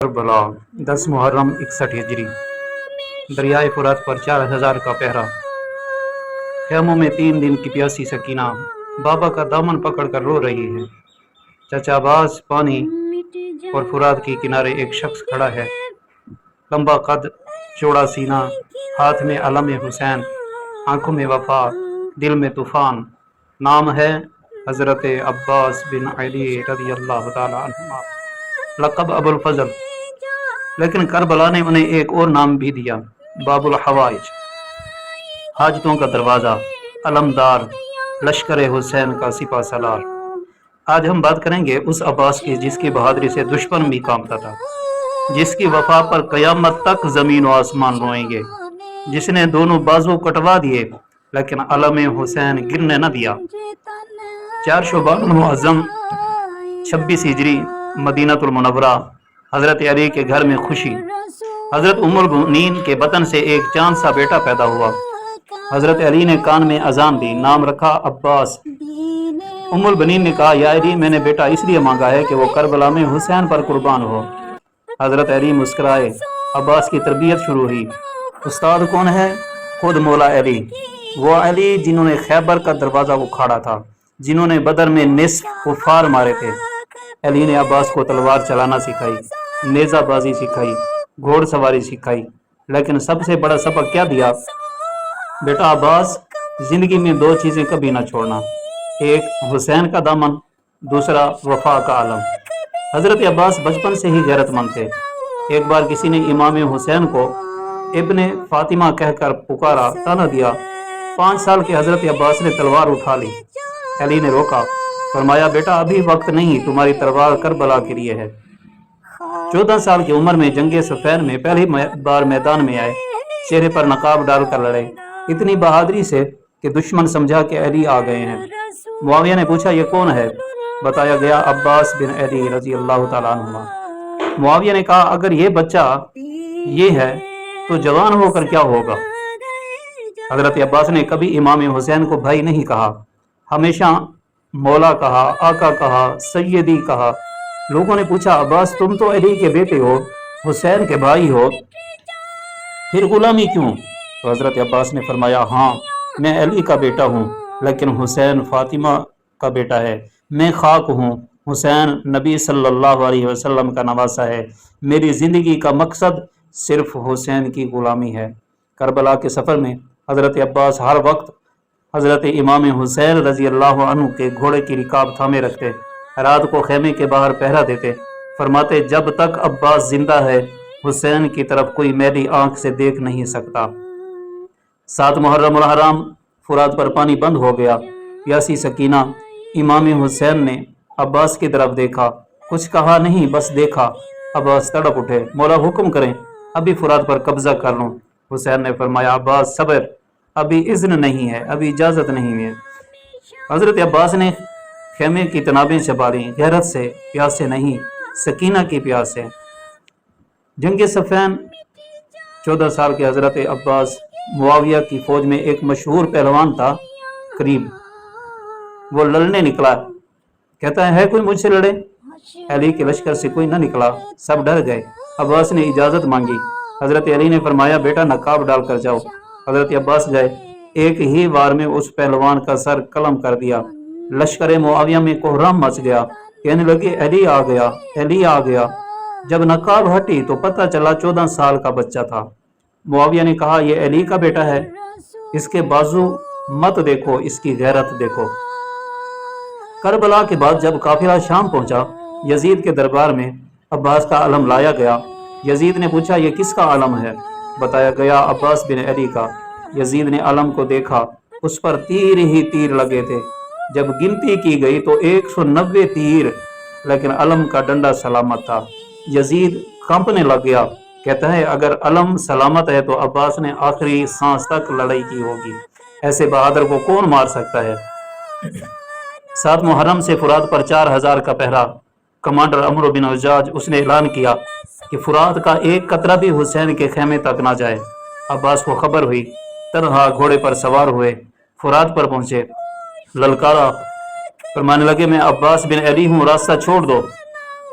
کربلا 10 محرم 61 ہجری دریائے فرات پر 4000 کا پہرا، خیموں میں 3 دن کی پیاسی سکینہ بابا کا دامن پکڑ کر رو رہی ہے۔ چچا عباس پانی اور فرات کے کنارے ایک شخص کھڑا ہے، لمبا قد، چوڑا سینہ، ہاتھ میں علم حسین، آنکھوں میں وفا، دل میں طوفان۔ نام ہے حضرت عباس بن علی رضی اللہ تعالیٰ عنہما، لقب ابو الفضل۔ لیکن کربلا نے انہیں ایک اور نام بھی دیا، باب الحوائج، حاجتوں کا دروازہ، علمدار، لشکر حسین کا سپہ سالار۔ آج ہم بات کریں گے اس عباس کی جس کی بہادری سے دشمن بھی کانپتا تھا، جس کی وفا پر قیامت تک زمین و آسمان روئیں گے، جس نے دونوں بازو کٹوا دیے لیکن علم حسین گرنے نہ دیا۔ 4 شعبان المعظم 26 ہجری مدینہ المنورہ، حضرت علی کے گھر میں خوشی۔ حضرت ام المؤمنین کے بطن سے ایک چاند سا بیٹا پیدا ہوا۔ حضرت علی نے کان میں اذان دی، نام رکھا عباس۔ ام البنین نے کہا، یا علی، میں نے بیٹا اس لیے مانگا ہے کہ وہ کربلا میں حسین پر قربان ہو۔ حضرت علی مسکرائے، عباس کی تربیت شروع ہوئی۔ استاد کون ہے؟ خود مولا علی، وہ علی جنہوں نے خیبر کا دروازہ اکھاڑا تھا، جنہوں نے بدر میں نصف کفار مارے تھے۔ علی نے عباس کو تلوار چلانا سکھائی، نیزہ بازی سکھائی، گھوڑ سواری سکھائی، لیکن سب سے بڑا سبق کیا دیا؟ بیٹا عباس، زندگی میں 2 چیزیں کبھی نہ چھوڑنا، ایک حسین کا دامن، دوسرا وفا کا علم۔ حضرت عباس بچپن سے ہی غیرت مند تھے۔ ایک بار کسی نے امام حسین کو ابن فاطمہ کہہ کر پکارا، طعنہ دیا۔ 5 سال کے حضرت عباس نے تلوار اٹھا لی۔ علی نے روکا، فرمایا، بیٹا ابھی وقت نہیں، تمہاری تلوار کربلا کے لیے ہے۔ 14 سال کی عمر میں جنگ صفین میں پہلی بار میدان میں آئے، چہرے پر نقاب ڈال کر لڑے، اتنی بہادری سے کہ دشمن سمجھا کہ علی آ گئے ہیں۔ معاویہ نے پوچھا، یہ کون ہے؟ بتایا گیا، عباس بن علی رضی اللہ تعالیٰ عنہما۔ معاویہ نے کہا، اگر یہ بچہ یہ ہے تو جوان ہو کر کیا ہوگا؟ حضرت عباس نے کبھی امام حسین کو بھائی نہیں کہا، ہمیشہ مولا کہا، آقا کہا، سیدی کہا۔ لوگوں نے پوچھا، عباس تم تو علی کے بیٹے ہو، حسین کے بھائی ہو، پھر غلامی کیوں؟ تو حضرت عباس نے فرمایا، ہاں میں علی کا بیٹا ہوں، لیکن حسین فاطمہ کا بیٹا ہے۔ میں خاک ہوں، حسین نبی صلی اللہ علیہ وسلم کا نواسا ہے۔ میری زندگی کا مقصد صرف حسین کی غلامی ہے۔ کربلا کے سفر میں حضرت عباس ہر وقت حضرت امام حسین رضی اللہ عنہ کے گھوڑے کی رکاب تھامے رکھتے، رات کو خیمے کے باہر پہرا دیتے، فرماتے، جب تک عباس زندہ ہے حسین کی طرف کوئی میلی آنکھ سے دیکھ نہیں سکتا۔ 7 محرم الحرام فرات پر پانی بند ہو گیا، پیاسی سکینہ امام حسین نے عباس کی طرف دیکھا، کچھ کہا نہیں، بس دیکھا۔ عباس تڑپ اٹھے، مولا حکم کریں، ابھی فرات پر قبضہ کر لوں۔ حسین نے فرمایا، عباس صبر، ابھی اذن نہیں ہے، ابھی اجازت نہیں ہے۔ حضرت عباس نے خیمے کی تنابیں چبا لیں، غیرت سے، پیاس سے نہیں، سکینہ کی پیاس سے۔ جنگ صفین 14 سال کے حضرت عباس معاویہ کی فوج میں ایک مشہور پہلوان تھا، قریب وہ لڑنے نکلا، کہتا ہے کوئی مجھ سے لڑے؟ علی کے لشکر سے کوئی نہ نکلا، سب ڈر گئے۔ عباس نے اجازت مانگی، حضرت علی نے فرمایا، بیٹا نقاب ڈال کر جاؤ۔ حضرت عباس گئے، ایک ہی وار میں اس پہلوان کا سر قلم کر دیا۔ لشکر معاویہ میں کوہرام مچ گیا، کہنے لگے، علی آ گیا، علی آ گیا۔ جب نقاب ہٹی تو پتہ چلا 14 سال کا بچہ تھا۔ معاویہ نے کہا، یہ علی کا بیٹا ہے، اس کے بازو مت دیکھو، اس کی غیرت دیکھو۔ کربلا کے بعد جب قافلہ شام پہنچا، یزید کے دربار میں عباس کا علم لایا گیا۔ یزید نے پوچھا، یہ کس کا علم ہے؟ بتایا گیا، عباس بن علی کا۔ یزید نے علم کو دیکھا، اس پر تیر ہی تیر لگے تھے۔ جب گنتی کی گئی تو 190 تیر، لیکن علم کا ڈنڈا سلامت تھا۔ یزید کانپنے لگ گیا، کہتا ہے، اگر علم سلامت ہے تو عباس نے آخری سانس تک لڑائی کی ہوگی، ایسے بہادر کو کون مار سکتا ہے؟ 7 محرم سے فرات پر 4000 کا پہرا۔ کمانڈر عمرو بن حجاج، اس نے اعلان کیا کہ فرات کا ایک قطرہ بھی حسین کے خیمے تک نہ جائے۔ عباس کو خبر ہوئی، تنہا گھوڑے پر سوار ہوئے، فرات پر پہنچے، للکارا، فرمانے لگے، میں عباس بن علی ہوں، راستہ چھوڑ دو۔